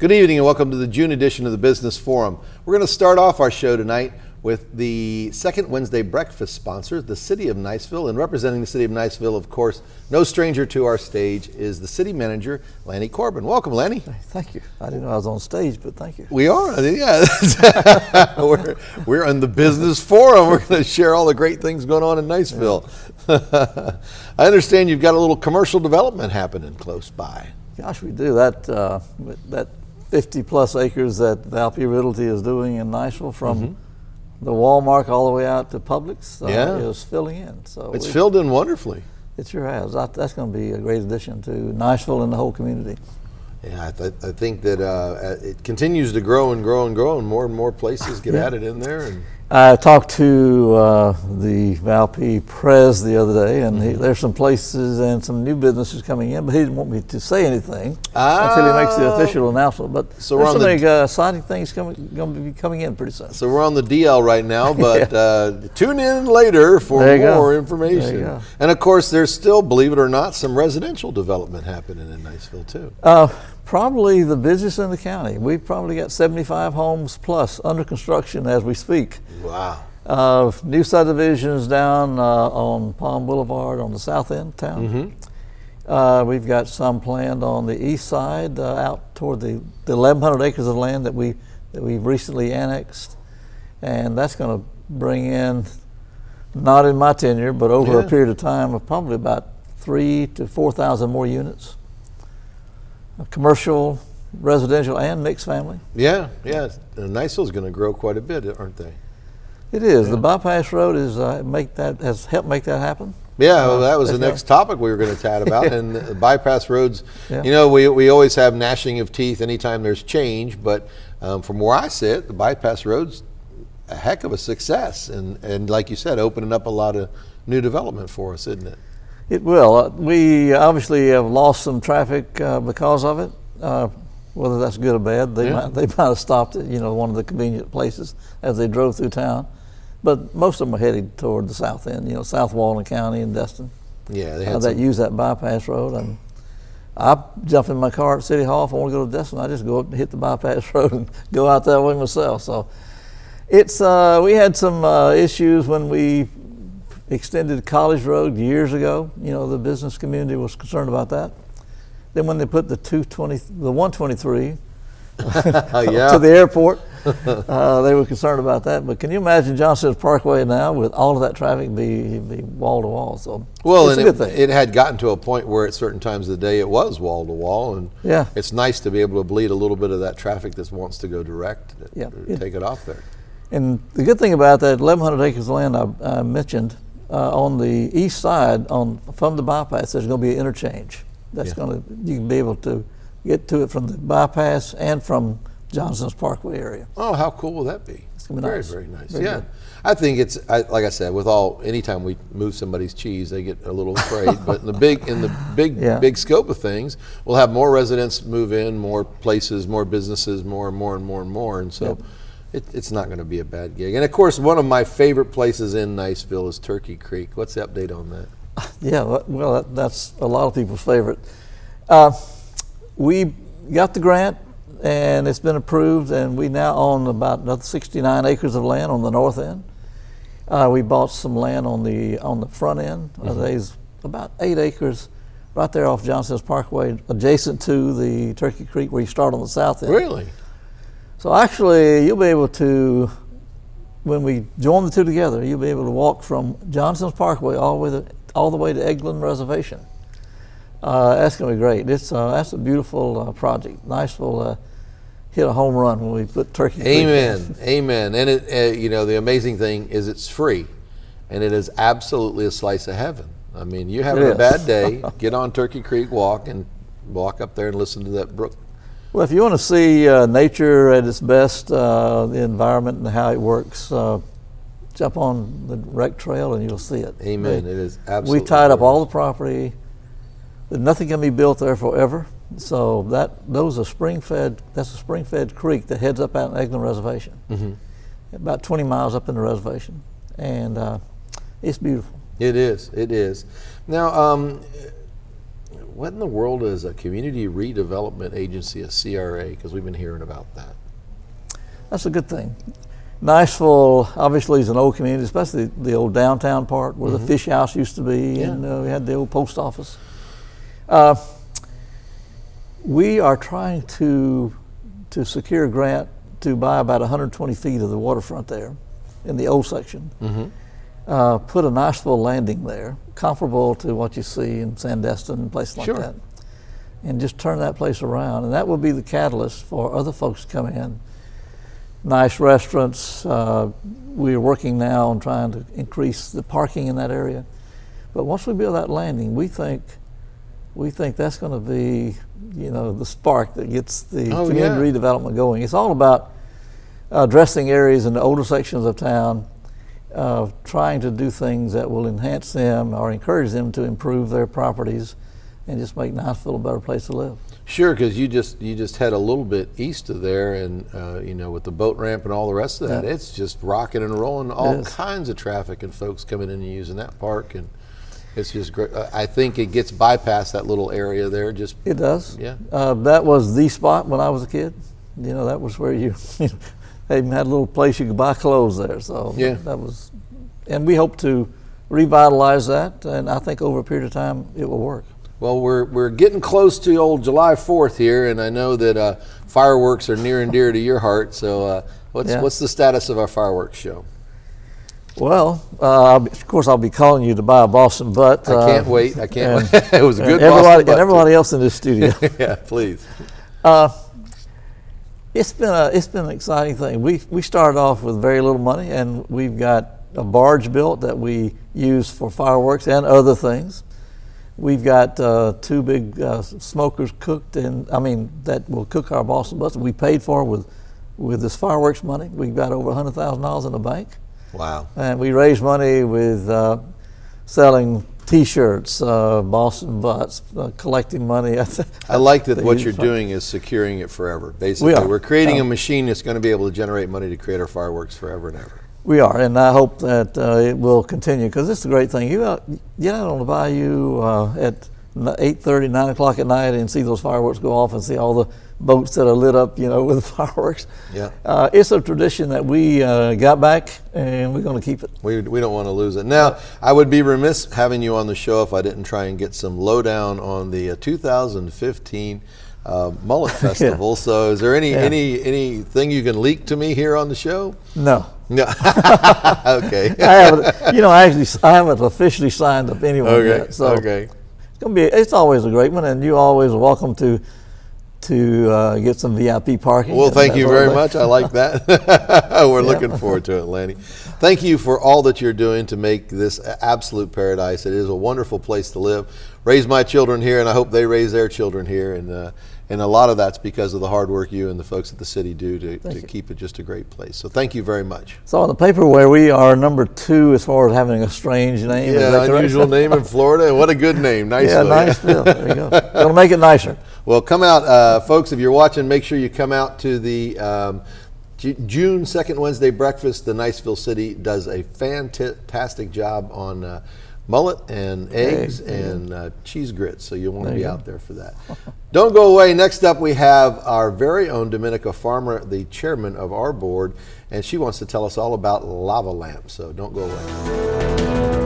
Good evening and welcome to the June edition of the Business Forum. We're going to start off our show tonight with the second Wednesday breakfast sponsor, the City of Niceville. And representing the City of Niceville, of course, no stranger to our stage, is the City Manager, Lanny Corbin. Welcome, Lanny. Thank you. I didn't know I was on stage, but thank you. We are, yeah. we're in the Business Forum. We're going to share all the great things going on in Niceville. Yeah. I understand you've got a little commercial development happening close by. Gosh, we do. That 50 plus acres that Valpy Realty is doing in Niceville, from the Walmart all the way out to Publix, is filling in. So it's filled in wonderfully. It sure has. That's going to be a great addition to Niceville and the whole community. Yeah, I think that it continues to grow and grow and grow, and more places get added in there. And I talked to the Valpy Prez the other day, and there's some places and some new businesses coming in, but he didn't want me to say anything until he makes the official announcement. But so there's some big exciting things going to be coming in pretty soon. So we're on the DL right now, but tune in later for more information. And of course, there's still, believe it or not, some residential development happening in Niceville too. Probably the busiest in the county. We've probably got 75 homes plus under construction as we speak. Wow. New subdivisions down on Palm Boulevard on the south end of town. We've got some planned on the east side out toward the 1,100 acres of land that we've recently annexed. And that's going to bring in, not in my tenure, but over a period of time of probably about 3,000 to 4,000 more units. Commercial, residential, and mixed family. Yeah. Niceville's going to grow quite a bit, aren't they? It is. Yeah. The bypass road has helped make that happen. Yeah, well, that was the next topic we were going to chat about. And the bypass roads, you know, we always have gnashing of teeth anytime there's change, but from where I sit, the bypass road's a heck of a success. And like you said, opening up a lot of new development for us, isn't it? It will. We obviously have lost some traffic because of it. Whether that's good or bad, they might have stopped at one of the convenient places as they drove through town. But most of them are headed toward the south end, South Walton County and Destin. Yeah, they had that use that bypass road. And I jump in my car at City Hall. If I want to go to Destin, I just go up and hit the bypass road and go out that way myself. So it's we had some issues when we extended College Road years ago. The business community was concerned about that. Then when they put the 123 to the airport, they were concerned about that. But can you imagine Johnson's Parkway now with all of that traffic be wall to wall? So it's a good thing. It had gotten to a point where at certain times of the day it was wall to wall, and it's nice to be able to bleed a little bit of that traffic that wants to go direct, take it off there. And the good thing about that 1,100 acres of land I mentioned, on the east side, from the bypass, there's going to be an interchange. You can be able to get to it from the bypass and from Johnson's Parkway area. Oh, how cool will that be? It's going to be nice. Very nice. Very good. I think it's like I said, anytime we move somebody's cheese, they get a little afraid. But in the big scope of things, we'll have more residents move in, more places, more businesses, more and more, and so. It's not going to be a bad gig. And of course, one of my favorite places in Niceville is Turkey Creek. What's the update on that? Yeah, well, that's a lot of people's favorite. We got the grant, and it's been approved, and we now own about another 69 acres of land on the north end. We bought some land on the front end. There's about 8 acres right there off Johnson's Parkway, adjacent to the Turkey Creek where you start on the south end. Really? So actually, you'll be able to, when we join the two together, you'll be able to walk from Johnson's Parkway all the way to Eglin Reservation. That's going to be great. That's a beautiful project. Niceville hit a home run when we put Turkey Creek in. Amen. And the amazing thing is it's free, and it is absolutely a slice of heaven. I mean, you have a bad day, get on Turkey Creek, walk up there and listen to that brook. Well, if you want to see nature at its best, the environment and how it works, jump on the rec trail and you'll see it. Amen. It is absolutely. We tied up all the property. Nothing can be built there forever. So that's a spring-fed creek that heads up out in Eglin Reservation, about 20 miles up in the reservation, and it's beautiful. It is. Now, what in the world is a community redevelopment agency, a CRA? Because we've been hearing about that. That's a good thing. Niceville obviously is an old community, especially the old downtown part where the fish house used to be, and we had the old post office. We are trying to secure a grant to buy about 120 feet of the waterfront there in the old section. Put a Niceville landing there, comparable to what you see in Sandestin and places like that, and just turn that place around. And that will be the catalyst for other folks to come in. Nice restaurants. We're working now on trying to increase the parking in that area. But once we build that landing, we think that's going to be, the spark that gets the community redevelopment going. It's all about addressing areas in the older sections of town, trying to do things that will enhance them or encourage them to improve their properties and just make Niceville a better place to live. Sure, because you just head a little bit east of there, and with the boat ramp and all the rest of that, it's just rocking and rolling. All kinds of traffic and folks coming in and using that park, and it's just great. I think it gets bypassed that little area there. It does. Yeah. That was the spot when I was a kid. That was where they even had a little place you could buy clothes there. So that was, and we hope to revitalize that, and I think over a period of time it will work. Well, we're getting close to old July 4th here, and I know that fireworks are near and dear to your heart. So what's the status of our fireworks show? Well, of course, I'll be calling you to buy a Boston butt. I can't wait. I can't wait. It was a good Boston butt. And everybody else in this studio. Yeah, please. It's been an exciting thing. We started off with very little money, and we've got a barge built that we use for fireworks and other things. We've got 2 big smokers cooked, that will cook our Boston butts. We paid for with this fireworks money. We've got over $100,000 in the bank. Wow! And we raised money with selling T-shirts, Boston butts, collecting money. I like that what you're doing is securing it forever. Basically, we're creating a machine that's going to be able to generate money to create our fireworks forever and ever. We are, and I hope that it will continue, because it's a great thing. You get out on the bayou at 8:30, 9 o'clock at night and see those fireworks go off and see all the boats that are lit up, with the fireworks. Yeah. It's a tradition that we got back, and we're going to keep it. We don't want to lose it. Now, I would be remiss having you on the show if I didn't try and get some lowdown on the 2015 Mullet Festival. So is there anything you can leak to me here on the show? No. No. Okay. I haven't officially signed up anyone yet. So it's always a great one, and you always are welcome to get some VIP parking. Well, thank you very much. I like that. We're looking forward to it, Lanny. Thank you for all that you're doing to make this absolute paradise. It is a wonderful place to live. Raise my children here, and I hope they raise their children here. And a lot of that's because of the hard work you and the folks at the city do to keep it just a great place. So thank you very much. So on the paper where we are number 2 as far as having a strange name. Yeah, unusual name in Florida. And what a good name. Niceville. Yeah, Niceville. There you go. Going to make it nicer. Well, come out, folks, if you're watching, make sure you come out to the June 2nd Wednesday breakfast. The Niceville City does a fantastic job on mullet and eggs and cheese grits, so you'll want to be out there for that. Don't go away. Next up, we have our very own Dominica Farmer, the chairman of our board, and she wants to tell us all about lava lamps, so don't go away.